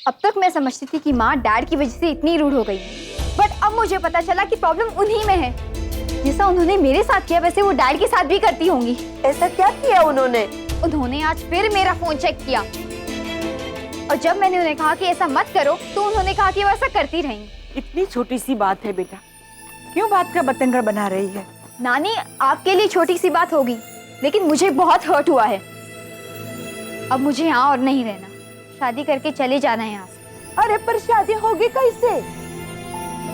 अब तक मैं समझती थी कि माँ डैड की वजह से इतनी रूड हो गई, बट अब मुझे पता चला कि प्रॉब्लम उन्हीं में है। जैसा उन्होंने मेरे साथ किया वैसे वो डैड के साथ भी करती होंगी। ऐसा क्या किया उन्होंने? उन्होंने आज फिर मेरा फोन चेक किया और जब मैंने उन्हें कहा कि ऐसा मत करो तो उन्होंने कहा कि वो ऐसा करती रहेंगी। इतनी छोटी सी बात है बेटा, क्यों बात का बतंगड़ बना रही है? नानी, आपके लिए छोटी सी बात होगी लेकिन मुझे बहुत हर्ट हुआ है। अब मुझे यहाँ और नहीं रहना, शादी करके चले जाना है यहाँ से। अरे पर शादी होगी कैसे?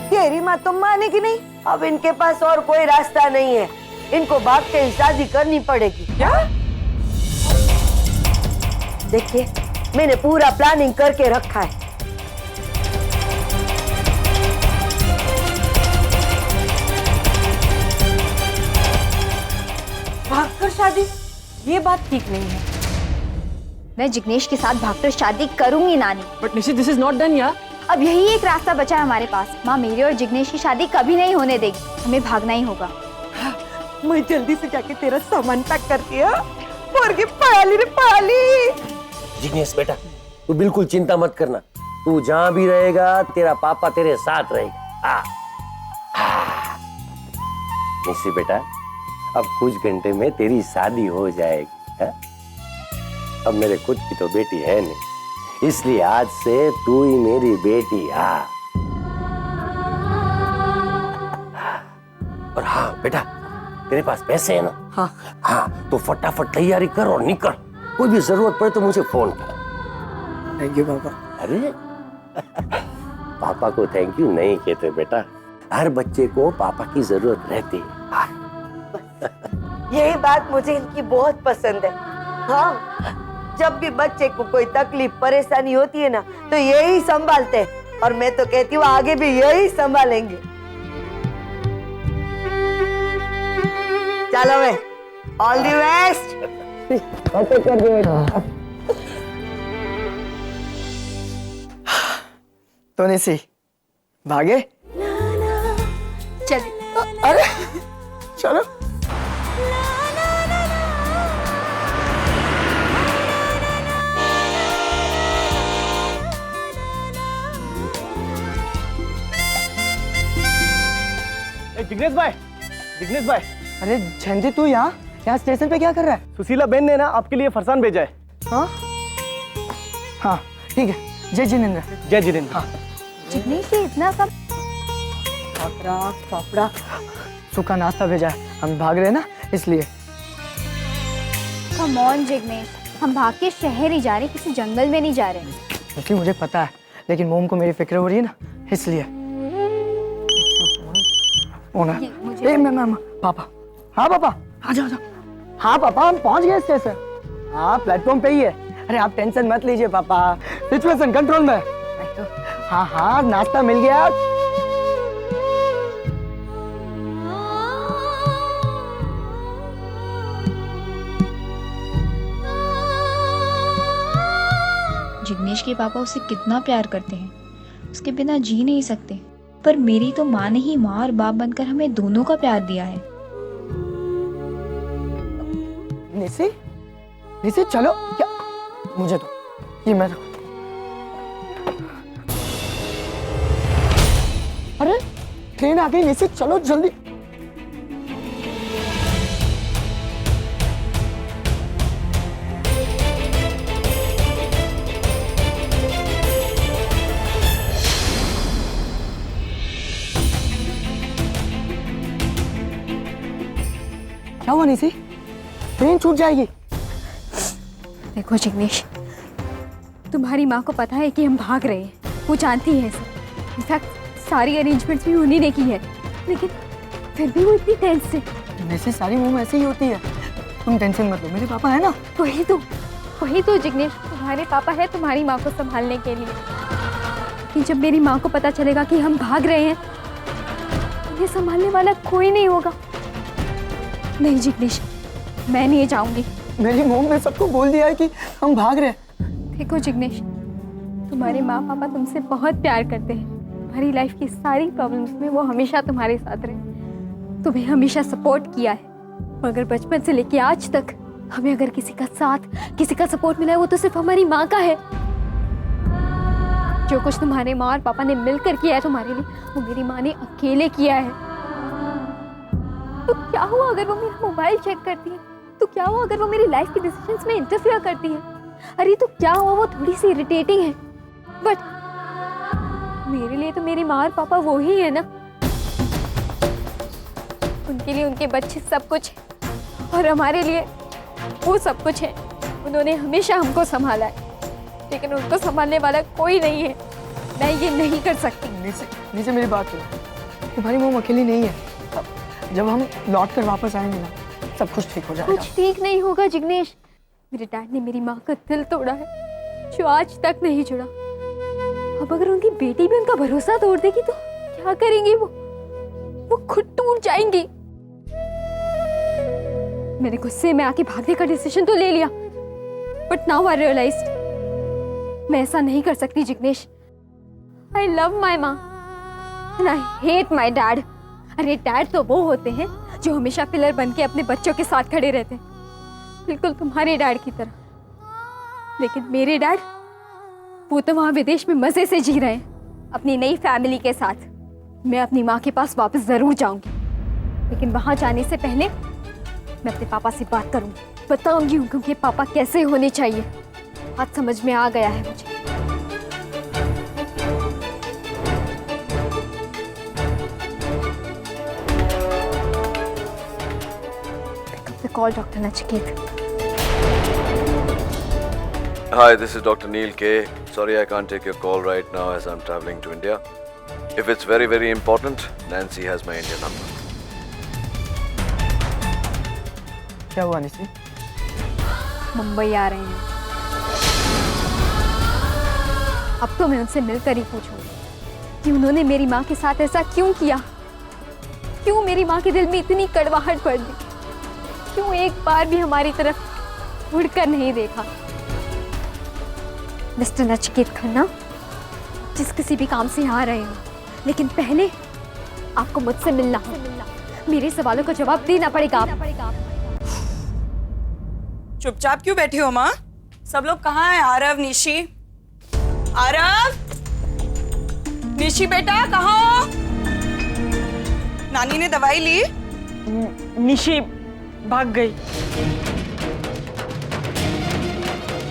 तेरी माँ तो मानेगी नहीं। अब इनके पास और कोई रास्ता नहीं है, इनको भाग के शादी करनी पड़ेगी। क्या? देखिए, मैंने पूरा प्लानिंग करके रखा है। भागकर शादी? ये बात ठीक नहीं है। मैं जिग्नेश के साथ भागकर शादी करूंगी नानी। But Nishi, this is not done यार। अब यही एक रास्ता बचा है हमारे पास। माँ मेरी और जिग्नेश की शादी कभी नहीं होने देगी, हमें भागना ही होगा। मैं जल्दी से जाके तेरा सामान पैक करती हूँ। मुर्गी पाली रे पाली। जिग्नेश बेटा, तू बिल्कुल चिंता मत करना। तू जहाँ भी रहेगा तेरा पापा तेरे साथ रहेगा। निशी बेटा, अब कुछ घंटे में तेरी शादी हो जाएगी है? अब मेरे खुद की तो बेटी है नहीं, इसलिए आज से तू ही मेरी बेटी। और हाँ बेटा, तेरे पास पैसे है ना? हाँ, तो फटाफट तैयारी कर और निकल। कोई भी जरूरत पड़े तो मुझे फोन कर। थैंक यू पापा। अरे पापा को थैंक यू नहीं कहते बेटा, हर बच्चे को पापा की जरूरत रहती है। यही बात मुझे इनकी बहुत पसंद है। हाँ, जब भी बच्चे को कोई तकलीफ परेशानी होती है ना तो यही संभालते हैं, और मैं तो कहती हूँ आगे भी यही संभालेंगे। चलो मैं ऑल द बेस्ट। तो निशी भागे? चलिए। अरे चलो। जिग्नेश भाई, जिग्नेश भाई। अरे झंझे, तू यहाँ स्टेशन पे क्या कर रहा है? सुशीला बेन ने ना आपके लिए फरसान भेजा है। हाँ हाँ ठीक है। जय जिनेंद्र। जय जिनेंद्र। हाँ। जिग्नेश ये इतना सब? फाफड़ा फाफड़ा सूखा नाश्ता भेजा है, हम भाग रहे हैं ना इसलिए। कम ऑन जिग्नेश, हम भाग के शहर ही जा रहे, किसी जंगल में नहीं जा रहे। क्योंकि मुझे पता है, लेकिन मोम को मेरी फिक्र हो रही है ना, इसलिए। मैं पापा। हाँ पापा, आ जाओ। हाँ पापा, हम पहुंच गए स्टेशन। हाँ, प्लेटफॉर्म पे ही है। अरे आप टेंशन मत लीजिए पापा, सिचुएशन कंट्रोल में। हाँ हाँ, नाश्ता मिल गया। जिग्नेश के पापा उसे कितना प्यार करते हैं, उसके बिना जी नहीं सकते। पर मेरी तो माँ ने ही माँ और बाप बनकर हमें दोनों का प्यार दिया है। निशी, निशी चलो। क्या? मुझे तो ये मैं तो। अरे ट्रेन आ गई निशी, चलो जल्दी। क्या हुआ निशी? ट्रेन छूट जाएगी। देखो जिग्नेश, तुम्हारी माँ को पता है कि हम भाग रहे हैं, वो जानती है इसे। इनफैक्ट सारी अरेंजमेंट्स भी उन्हीं ने की है, लेकिन फिर भी वो इतनी टेंस है। वैसे सारी मोम ऐसे ही होती है, तुम टेंशन मत लो, मेरे पापा है ना। वही तो जिग्नेश, तुम्हारे पापा है तुम्हारी माँ को संभालने के लिए। लेकिन जब मेरी माँ को पता चलेगा कि हम भाग रहे हैं, उन्हें संभालने वाला कोई नहीं होगा। नहीं जिग्नेश, मैं नहीं जाऊंगी। मेरी मोम ने सबको बोल दिया है कि हम भाग रहे हैं। देखो जिग्नेश, तुम्हारे माँ पापा तुमसे बहुत प्यार करते हैं। तुम्हारी लाइफ की सारी प्रॉब्लम्स में वो हमेशा तुम्हारे साथ रहे, तुम्हें हमेशा सपोर्ट किया है। मगर बचपन से लेके आज तक हमें अगर किसी का साथ, किसी का सपोर्ट मिला है, वो तो सिर्फ हमारी माँ का है। जो कुछ तुम्हारे माँ और पापा ने मिलकर किया है तुम्हारे लिए, वो मेरी माँ ने अकेले किया है। तो क्या हुआ अगर वो मेरा मोबाइल चेक करती है? तो क्या हुआ अगर वो मेरी लाइफ के डिसीजंस में इंटरफेयर करती है? अरे तो क्या हुआ वो थोड़ी सी इरिटेटिंग है, बट मेरे लिए तो मेरी माँ और पापा वो ही है ना। उनके लिए उनके बच्चे सब कुछ है और हमारे लिए वो सब कुछ है। उन्होंने हमेशा हमको संभाला है, लेकिन उनको संभालने वाला कोई नहीं है। मैं ये नहीं कर सकती। नीचे मेरी बात सुनो, तुम्हारी मॉम अकेली नहीं है। जब हम लौट कर वापस आएंगे ना, सब कुछ ठीक हो जाएगा। कुछ ठीक नहीं होगा जिग्नेश। मेरे डैड ने मेरी माँ का दिल तोड़ा है, जो आज तक नहीं जुड़ा। अब अगर उनकी बेटी भी उनका भरोसा तोड़ देगी तो क्या करेंगी वो खुद टूट जाएंगी। मैंने गुस्से में आके भागने का डिसीजन तो ले लिया, बट नाउ आई रियलाइज्ड मैं ऐसा नहीं कर सकती जिग्नेश। आई लव माई माँ and I hate my dad. अरे डैड तो वो होते हैं जो हमेशा पिलर बन के अपने बच्चों के साथ खड़े रहते हैं, बिल्कुल तुम्हारे डैड की तरह। लेकिन मेरे डैड, वो तो वहां विदेश में मजे से जी रहे हैं अपनी नई फैमिली के साथ। मैं अपनी माँ के पास वापस जरूर जाऊंगी, लेकिन वहां जाने से पहले मैं अपने पापा से बात करूंगी, बताऊंगी उनके पापा कैसे होने चाहिए। आज समझ में आ गया है मुझे। Call Dr. Nachiket. Hi, this is Dr. Neil K. Sorry, I can't take your call right now as I'm traveling to India. If it's very, very important, Nancy has my Indian number. क्या हुआ निशी? मुंबई आ रहे हैं। अब तो मैं उनसे मिलकर ही पूछूंगी कि उन्होंने मेरी माँ के साथ ऐसा क्यों किया, क्यों मेरी माँ के दिल में इतनी कड़वाहट भर दी, क्यों एक बार भी हमारी तरफ मुड़कर नहीं देखा। मिस्टर नचिकेत खन्ना, जिस किसी भी काम से आ रहे हो, लेकिन पहले आपको मुझसे मिलना, मेरे सवालों का जवाब देना पड़ेगा। चुपचाप क्यों बैठे हो माँ? सब लोग कहाँ हैं? आरव, निशी, आरव, निशी बेटा कहाँ हो? नानी ने दवाई ली? निशी भाग गई।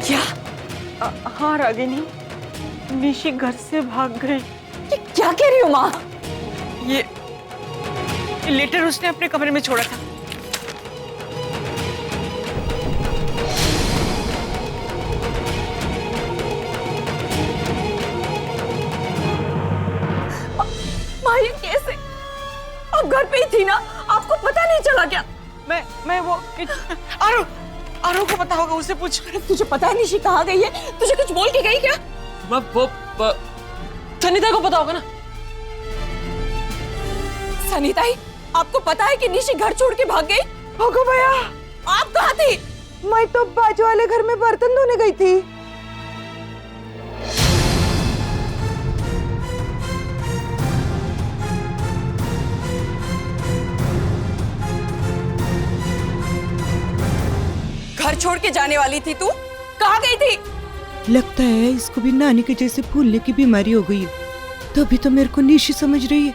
क्या? हाँ रागिनी, निशी घर से भाग गई। ये क्या कह रही हो माँ? ये लेटर उसने अपने कमरे में छोड़ा था। माँ ये कैसे? आप घर पे ही थी ना, आपको पता नहीं चला क्या? मैं वो आरो को पता होगा, उससे पूछ। तुझे पता है निशी कहाँ गई है? तुझे कुछ बोल के गई क्या? वो सनीता को पता होगा ना। सनीता ही? आपको पता है कि निशी घर छोड़ के भाग गई? भगो भैया, आप कहाँ थी? मैं तो बाजू वाले घर में बर्तन धोने गई थी। घर छोड़ के जाने वाली थी तू? कहाँ गई थी? लगता है इसको भी नानी के जैसे भूलने की बीमारी हो गई है, तभी तो मेरे को निशी समझ रही है।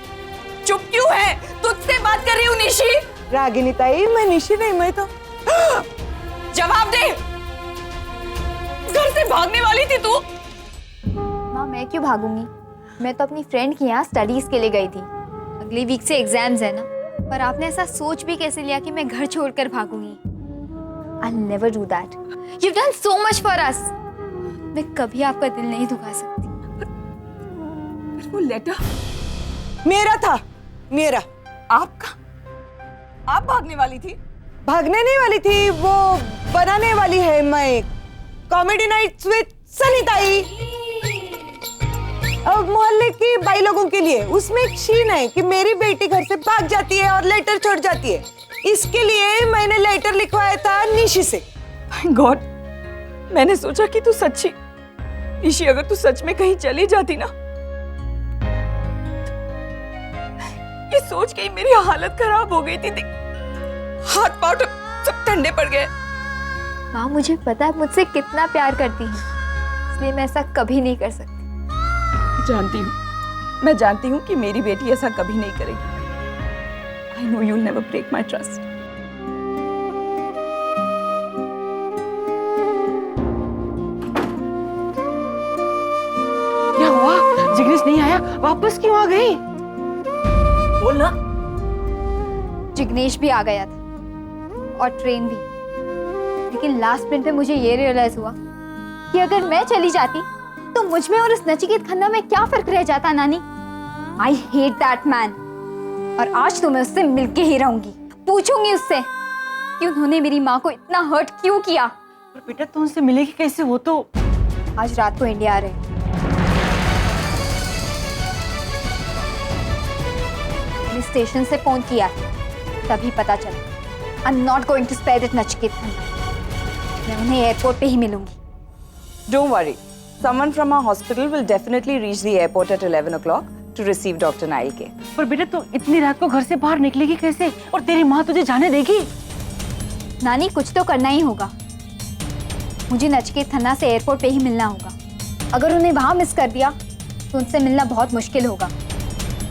चुप क्यों है? तुझसे बात कर रही हूँ निशी। रागिनी ताई, मैं निशी नहीं, मैं तो जवाब दे। घर से भागने वाली थी तू? माँ मैं क्यों भागूंगी? मैं तो अपनी फ्रेंड के यहाँ स्टडीज के लिए गई थी। अगले वीक से एग्जाम्स है ना, पर आपने ऐसा सोच भी कैसे लिया कि मैं घर छोड़कर भागूंगी? I'll never do that. You've done so much for us. मैं कभी आपका दिल नहीं दुखा सकती। वो लेटर मेरा था, मेरा। आपका? आप भागने वाली थी? भागने नहीं वाली थी, वो बनाने वाली है मैं। कॉमेडी नाइट्स विद सनीताई, अब मोहल्ले की बाई लोगों के लिए। उसमें एक सीन है कि मेरी बेटी घर से भाग जाती है और लेटर छोड़ जाती है। इसके लिए मैंने लेटर लिखवाया था निशी से। गॉड, मैंने सोचा कि तू सच्ची निशी, अगर तू सच में कहीं चली जाती ना, ये सोच के ही मेरी हालत खराब हो गई थी। हाथ पाँव सब ठंडे पड़ गए। माँ मुझे पता है मुझसे कितना प्यार करती है, इसलिए मैं ऐसा कभी नहीं कर सकती। मैं जानती हूँ कि मेरी बेटी ऐसा कभी नहीं करेगी। I know you will never break my trust. क्या हुआ? जिग्नेश नहीं आया? वापस क्यों आ गई? बोल ना। जिग्नेश भी आ गया था और ट्रेन भी, लेकिन लास्ट मिनट पे मुझे ये रियलाइज हुआ कि अगर मैं चली जाती तो मुझ में और उस नचिकेत खन्ना में क्या फर्क रह जाता नानी। आई हेट दैट मैन, और आज तो मैं उससे मिलके ही रहूंगी। पूछूंगी उससे कि उन्होंने मेरी माँ को इतना हर्ट क्यों किया। पर बेटा तू उनसे मिलेगी कैसे? वो तो आज रात को इंडिया आ रहे हैं। मैंने स्टेशन से फोन किया तभी पता चला। I am not going to spare it Nachiket Khanna. मैं उन्हें एयरपोर्ट पे ही मिलूंगी। Don't worry. Someone from our hospital will definitely reach the airport at 11 o'clock to receive Dr. Nail K. पर बेटा तू इतनी रात को घर से बाहर निकलेगी कैसे? और तेरी माँ तुझे जाने देगी? नानी कुछ तो करना ही होगा। मुझे नचिकेत खन्ना से एयरपोर्ट पे ही मिलना होगा। अगर उन्हें वहां मिस कर दिया तो उनसे मिलना बहुत मुश्किल होगा,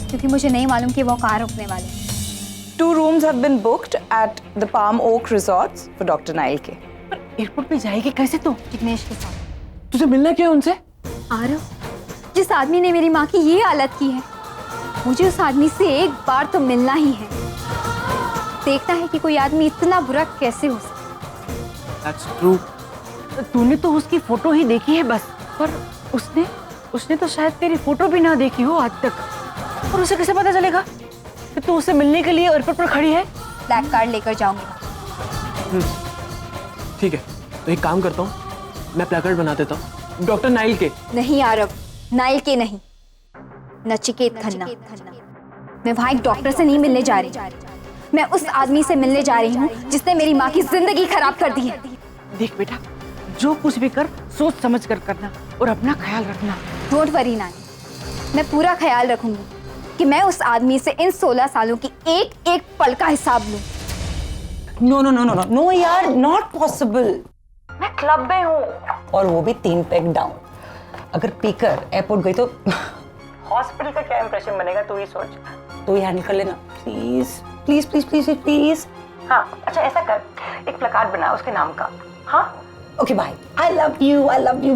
क्योंकि मुझे नहीं मालूम कि वो कहाँ रुकने वाले हैं। 2 rooms have been booked at the Palm Oak Resorts for Dr. Nail K. पर एयरपोर्ट पे जाएगी कैसे तू? जिग्नेश के साथ। तुझे मिलना क्या है उनसे? आरव, जिस आदमी ने मेरी माँ की ये हालत की है, मुझे उस आदमी से एक बार तो मिलना ही है। देखना है कि कोई आदमी इतना बुरा कैसे हो सकता। That's true. तूने तो उसकी फोटो ही देखी है बस, पर उसने तो शायद तेरी फोटो भी ना देखी हो आज तक। और उसे कैसे पता चलेगा कि तू उससे मिलने के लिए एयरपोर्ट पर खड़ी है? ब्लैक कार्ड लेकर जाऊंगी। ठीक है, तो एक काम करता हूँ, मैं प्लेकार्ड बना देता हूँ डॉक्टर नाइल के। नहीं आरव, नाइल के नहीं, नचिकेत खन्ना। मैं वहां एक डॉक्टर से नहीं मिलने जा रही, मैं उस आदमी से मिलने जा रही हूँ जिसने मेरी माँ की जिंदगी खराब कर दी है। देख बेटा, जो कुछ भी कर सोच समझ कर करना और अपना ख्याल रखना। डोंट वरी नानी, मैं पूरा ख्याल रखूंगी कि मैं उस आदमी से इन 16 सालों की एक एक पल का हिसाब लूं। No, no, no, no, no, no यार, not possible. मैं क्लब में हूँ और वो भी 3 पैक डाउन। अगर पीकर एयरपोर्ट गई तो हॉस्पिटल का क्या इंप्रेशन बनेगा तू ही सोच। तू ही हैंडल कर लेना please please please please please. हाँ अच्छा ऐसा कर, एक प्लेकार्ड बना उसके नाम का। हाँ okay bye. I love you, I love you.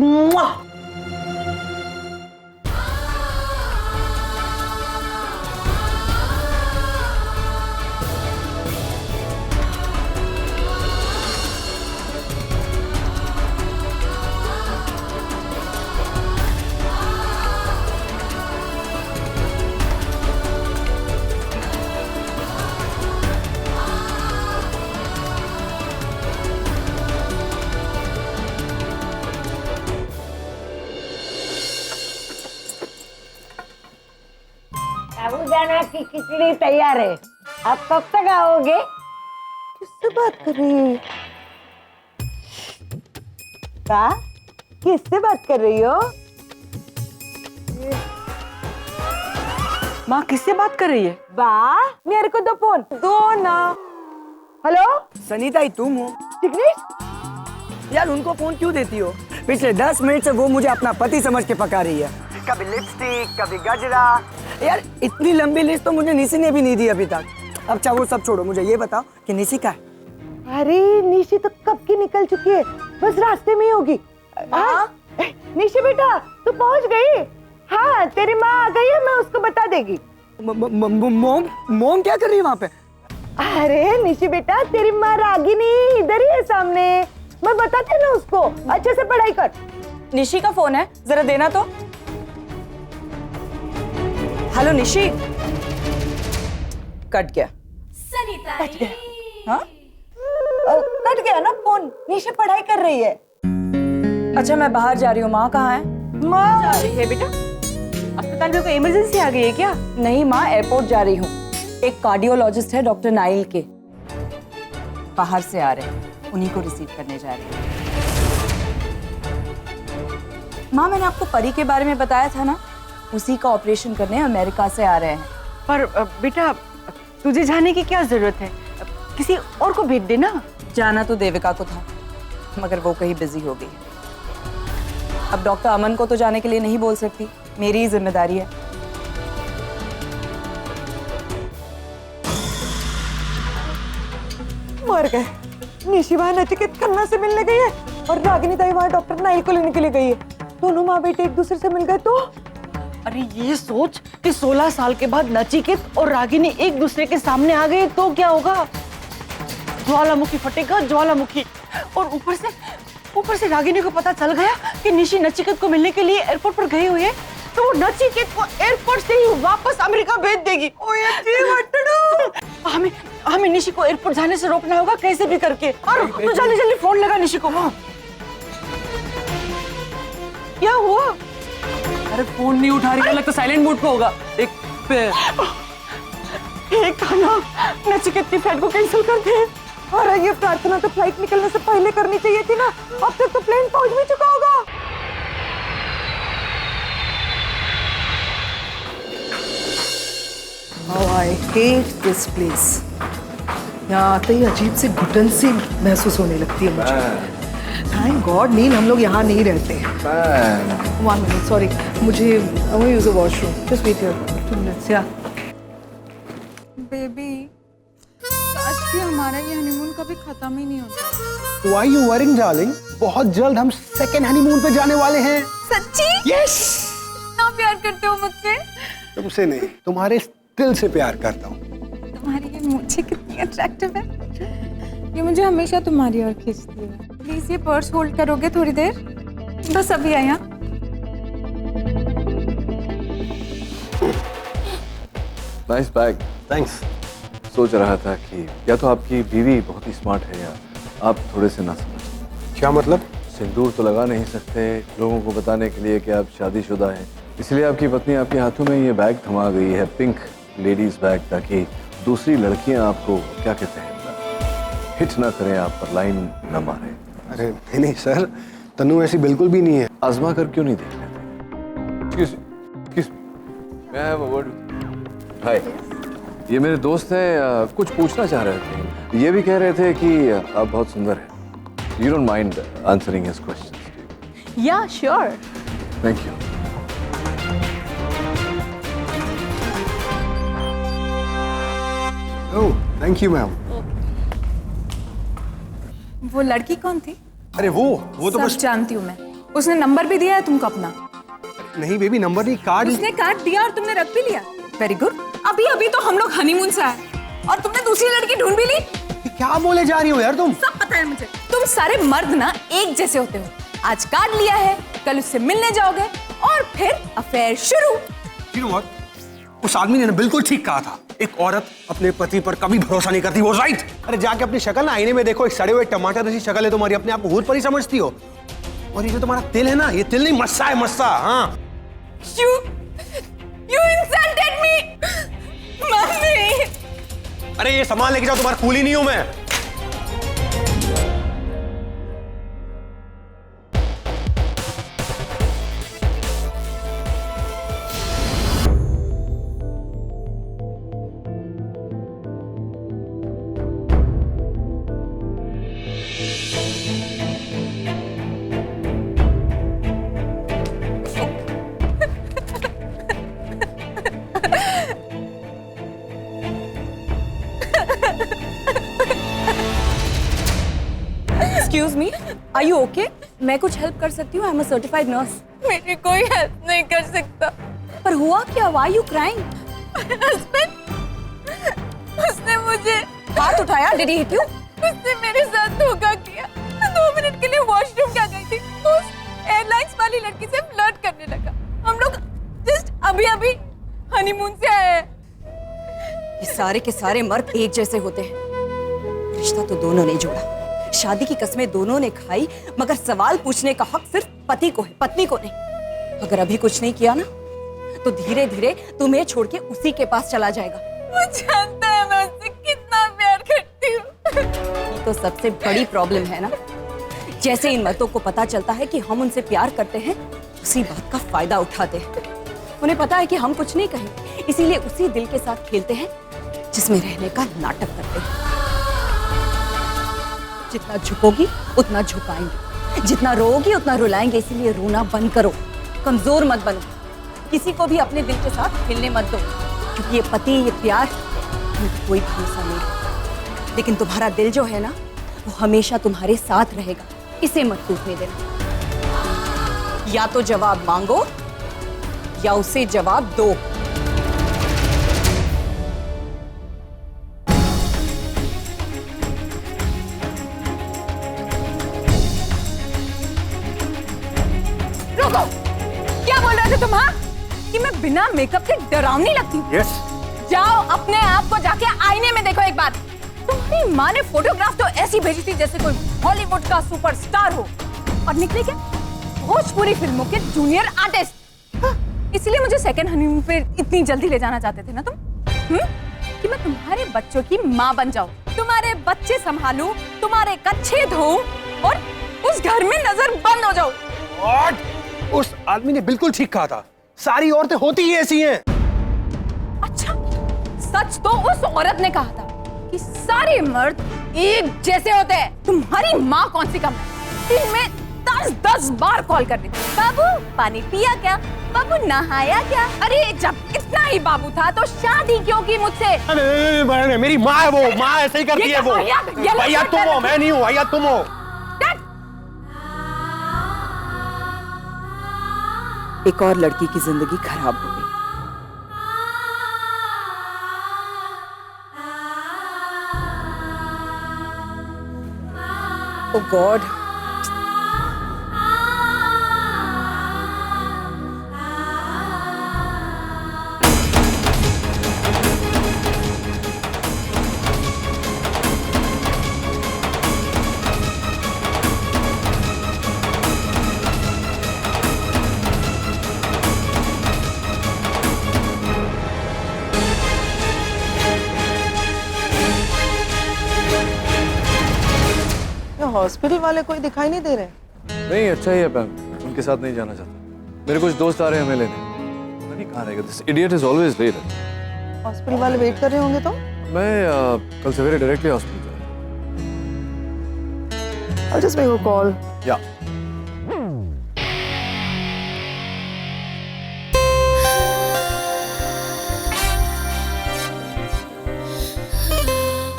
Sabudana की खिचड़ी तैयार है, आप कब तक आओगे? किससे बात कर रही है? का? किससे बात कर रही हो? माँ किससे बात कर रही है? बा मेरे को दो फोन दो ना। हेलो सनीता ही तुम हो? जिग्नेश यार उनको फोन क्यों देती हो? पिछले 10 मिनट से वो मुझे अपना पति समझ के पका रही है। कभी लिपस्टिक, कभी गजरा। यार इतनी लंबी लिस्ट तो मुझे निशी ने भी नहीं दी अभी तक। अब अच्छा वो सब छोड़ो, मुझे ये बताओ कि निशी का है? अरे निशी तो कब की निकल चुकी है, बस रास्ते में ही होगी। निशी बेटा तू पहुंच गई? हाँ तेरी माँ आ गई है, मैं उसको बता देगी। मोम क्या कर रही है वहाँ पे? अरे निशी बेटा तेरी माँ रागिनी इधर ही है सामने, मैं बताती ना उसको। अच्छे से पढ़ाई कर। निशी का फोन है, जरा देना तो। हेलो निशी। कट गया। कट गया। हाँ कट गया ना फोन। निशी पढ़ाई कर रही है। अच्छा मैं बाहर जा रही हूँ। माँ कहाँ है? माँ जा रही है बेटा? अस्पताल में कोई इमरजेंसी आ गई है क्या? नहीं माँ, एयरपोर्ट जा रही हूँ। एक कार्डियोलॉजिस्ट है डॉक्टर नाइल के, बाहर से आ रहे हैं, उन्हीं को रिसीव करने जा रही हूँ। माँ मैंने आपको परी के बारे में बताया था ना, उसी का ऑपरेशन करने अमेरिका से आ रहे हैं। पर बेटा तुझे जाने की क्या जरूरत है? किसी और को भेज देना। जाना तो देविका को था, मगर वो कहीं बिजी हो गई। अब डॉक्टर अमन को तो जाने के लिए नहीं बोल सकती, मेरी ही जिम्मेदारी है। मर गए। निशी वहाँ नचिकेत खन्ना से मिलने गई है और रागिनी ताई वहाँ डॉक्टर नाइल को लेने के लिए गई है। दोनों माँ बेटे एक दूसरे से मिल गए तो? अरे ये सोच कि 16 साल के बाद नचिकेत और रागिनी एक दूसरे के सामने आ गए तो क्या होगा? ज्वालामुखी फटेगा, ज्वालामुखी। और ऊपर से रागिनी को पता चल गया कि निशी नचिकेत को मिलने के लिए एयरपोर्ट पर गई हुई है, तो वो नचिकेत को एयरपोर्ट से ही वापस अमेरिका भेज देगी। हमें निशी को एयरपोर्ट जाने से रोकना होगा कैसे भी करके। और तो जल्दी फोन लगा निशी को। क्या हुआ? अरे फोन नहीं उठा रही है, लगता साइलेंट मोड पे होगा। एक खाना नचिकेत की फ्लाइट को कैंसिल कर दे। अरे ये प्रार्थना तो फ्लाइट निकलने से पहले करनी चाहिए थी ना, अब तक तो प्लेन पहुंच भी चुका होगा। How I hate this place. यहाँ आते ही अजीब सी घुटन सी महसूस होने लगती है मुझे। Thank God नील हम लोग यहाँ नहीं रहते। One minute, sorry, मुझे I want to use the washroom. Just wait here, 2 minutes, yeah. Baby, काश कि हमारा ये हनीमून कभी खत्म ही नहीं होता। Why you worrying, darling? बहुत जल्द हम सेकेंड हनीमून पे जाने वाले हैं। सच्ची? Yes. इतना प्यार करते हो मुझसे? तुमसे नहीं, तुम्हारे दिल से प्यार करता हूँ। तुम्हारी ये मूंछें कितनी अट्रैक्टिव है। ये मुझे हमेशा तुम्हारी ओर खींचती है। प्लीज ये पर्स होल्ड करोगे थोड़ी देर? बस अभी आया। Nice bag. थैंक्स। सोच रहा था कि या तो आपकी बीवी बहुत ही स्मार्ट है या आप थोड़े से ना समझ। क्या मतलब? सिंदूर तो लगा नहीं सकते लोगों को बताने के लिए कि आप शादीशुदा हैं, इसलिए आपकी पत्नी आपके हाथों में ये बैग थमा गई है, पिंक लेडीज बैग, ताकि दूसरी लड़कियां आपको क्या कहते हैं हिट ना करें, आप पर लाइन ना मारे। अरे नहीं सर, तनु ऐसी बिल्कुल भी नहीं है। आजमा कर क्यों नहीं देख लेते? Excuse me. May I have a word with you? हाय, ये मेरे दोस्त हैं, कुछ पूछना चाह रहे थे। ये भी कह रहे थे कि आप बहुत सुंदर हैं। You don't mind answering his questions, do you? Yeah, sure. Thank you. Oh, thank you ma'am. वो लड़की कौन थी? अरे वो तो सब बस जानती हूँ मैं। उसने नंबर भी दिया है तुमको अपना? नहीं बेबी, नंबर नहीं, कार्ड। उसने कार्ड दिया और तुमने रख भी लिया। Very good. अभी अभी तो हम लोग हनीमून से आए और तुमने दूसरी लड़की ढूंढ भी ली। क्या बोले जा रही हो यार तुम? सब पता है मुझे। तुम सारे मर्द ना एक जैसे होते हो। आज कार्ड लिया है, कल उससे मिलने जाओगे और फिर अफेयर शुरू। You know what? उस आदमी ने ना बिल्कुल ठीक कहा था। एक औरत अपने पति पर कभी भरोसा नहीं करती, वो राइट। अरे जाके अपनी शक्ल ना आईने में देखो, एक सड़े हुए टमाटर जैसी शक्ल है तुम्हारी, अपने आप को हूर पर ही समझती हो। और ये जो तुम्हारा तिल है ना, ये तिल नहीं मस्सा है, मस्सा। हाँ। You insulted me, mummy. अरे ये सामान लेके जाओ, तुम्हारा कूली नहीं हूं मैं। Excuse me, are you okay? मैं कुछ हेल्प कर सकती हूँ? I'm a certified nurse. मेरी कोई हेल्प नहीं कर सकता। पर हुआ क्या? Why are you crying? Husband, उसने मुझे हाथ उठाया। Did he hit you? उसने मेरे साथ धोखा किया। 2 मिनट के लिए वॉशरूम क्या गई थी, उस एयरलाइंस वाली लड़की से फ्लर्ट करने लगा। हम लोग जस्ट अभी हनीमून से आए हैं। ये सारे के सारे मर्द एक जैसे होते हैं। रिश्ता तो दोनों ने जोड़ा, शादी की कसमें दोनों ने खाई, मगर सवाल पूछने का हक सिर्फ पति को है, पत्नी को नहीं। अगर अभी कुछ नहीं किया ना, तो धीरे धीरे तुम्हें छोड़ के उसी के पास चला जाएगा। वो जानता है मैं उससे कितना प्यार करती हूँ। ये तो सबसे बड़ी प्रॉब्लम है ना। जैसे इन मर्दों को पता चलता है कि हम उनसे प्यार करते हैं, उसी बात का फायदा उठाते हैं। उन्हें पता है कि हम कुछ नहीं कहेंगे, इसीलिए उसी दिल के साथ खेलते हैं जिसमें रहने का नाटक करते हैं। जितना झुकोगी उतना झुकाएंगे, जितना रोओगी उतना रुलाएंगे, इसीलिए रोना बंद करो, कमजोर मत बनो। किसी को भी अपने दिल के साथ खेलने मत दो, क्योंकि ये पति, ये प्यार, इनका कोई भरोसा नहीं है। लेकिन तुम्हारा दिल जो है ना, वो हमेशा तुम्हारे साथ रहेगा, इसे मत टूटने देना। या तो जवाब मांगो या उसे जवाब दो। रुको, क्या बोल रहे थे तुम? हाँ, कि मैं बिना मेकअप के डरावनी लगती हूँ? यस। जाओ अपने आप को जाके आईने में देखो एक बार। तुम्हारी माँ ने फोटोग्राफ तो ऐसी भेजी थी जैसे कोई हॉलीवुड का सुपरस्टार हो, और निकले क्या? भोजपुरी फिल्मों के जूनियर आर्टिस्ट। इसलिए मुझे सेकंड हनीमून पे इतनी जल्दी ले जाना चाहते थे ना तुम? कि मैं तुम्हारे बच्चों की माँ बन जाऊं, तुम्हारे बच्चे संभालूं, तुम्हारे कच्छे धोऊं और उस घर में नजर बंद हो जाऊं। उस आदमी ने बिल्कुल ठीक कहा था, सारी औरतें होती ही ऐसी हैं। अच्छा, सच तो उस औरत ने कहा था कि सारे मर्द एक जैसे होते हैं। तुम्हारी माँ कौन सी कम है? दिन में 10-10 बार कॉल कर रही थी, बाबू पानी पिया क्या, बाबू नहाया क्या? अरे जब इतना ही बाबू था तो शादी क्यों की मुझसे? अरे मेरी माँ है वो, माँ ऐसे ही करती है वो। भैया तुम हो, मैं नहीं हूँ, भैया तुम हो। एक और लड़की की जिंदगी खराब हो गई। ओह गॉड, हॉस्पिटल वाले कोई दिखाई नहीं दे रहे? नहीं, अच्छा ही है मैम, उनके साथ नहीं जाना चाहता। मेरे कुछ दोस्त आ रहे हैं हमें लेने। पता नहीं कहाँ रहेगा। This idiot is always late. Hospital वाले वेट कर रहे होंगे तो? मैं कल सवेरे डायरेक्टली हॉस्पिटल जा रहा हूँ। I'll just make a call. या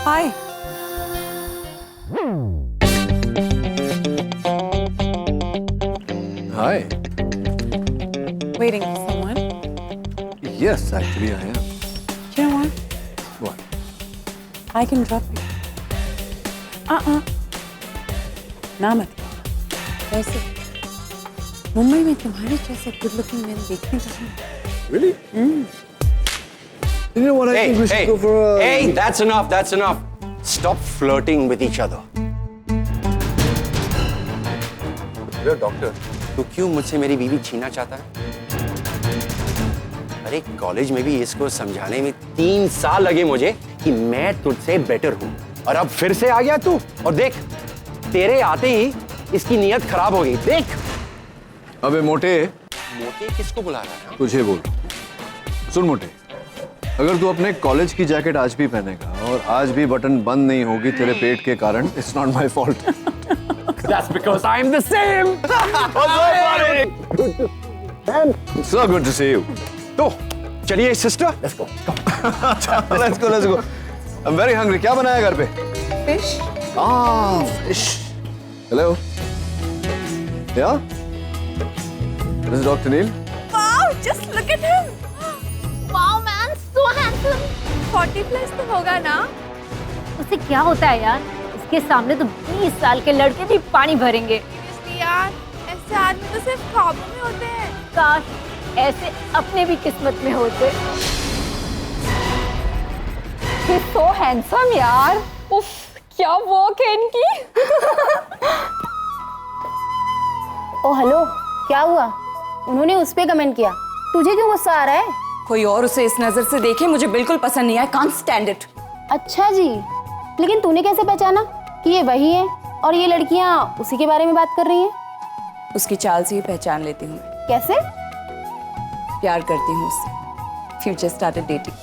हाय। Hi. Waiting for someone. Yes, actually I am. You know what? What? I can drop you. ना मत। वैसे मुंबई में तुम्हारे जैसे गुड लुकिंग मैन देखने को नहीं। Really? You know what? I think we should go for a... Hey, that's enough. That's enough. Stop flirting with each other. You're a doctor. तू क्यों मुझसे मेरी बीवी छीनना चाहता है? अरे कॉलेज में भी इसको समझाने में 3 साल लगे मुझे कि मैं तुझसे बेटर हूँ, और अब फिर से आ गया तू। और देख, तेरे आते ही इसकी नीयत खराब हो गई। देख। अबे मोटे। मोटे किसको बुला रहा है? तुझे बोल। सुन मोटे, अगर तू अपने कॉलेज की जैकेट आज भी पहनेगा और आज भी बटन बंद नहीं होगी तेरे पेट के कारण, it's not my fault. That's because I'm the same. So good to see you. तो चलिए sister, let's go. Let's go, let's go. I'm very hungry. क्या बनाया घर पे? Fish. Ah, fish. Hello. Yeah. This is Dr. Neil. Wow, just look at him. Wow man, so handsome. 40+ तो होगा ना? उसे क्या होता है यार, इसके सामने तो 20 साल के लड़के भी पानी भरेंगे। यार, ऐसे आदमी तो सिर्फ ख्वाबों में होते हैं। काश ऐसे अपने भी किस्मत में होते। He's so handsome यार। उफ, क्या वॉक है इनकी। ओ हेलो, क्या हुआ? उन्होंने उस पे कमेंट किया, तुझे क्यों गुस्सा आ रहा है? कोई और उसे इस नजर से देखे मुझे बिल्कुल पसंद नहीं है। Can't stand it. अच्छा जी, लेकिन तूने कैसे पहचाना कि ये वही है और ये लड़कियां उसी के बारे में बात कर रही हैं? उसकी चाल से ही पहचान लेती हूँ मैं। कैसे? प्यार करती हूँ उससे। Future started dating.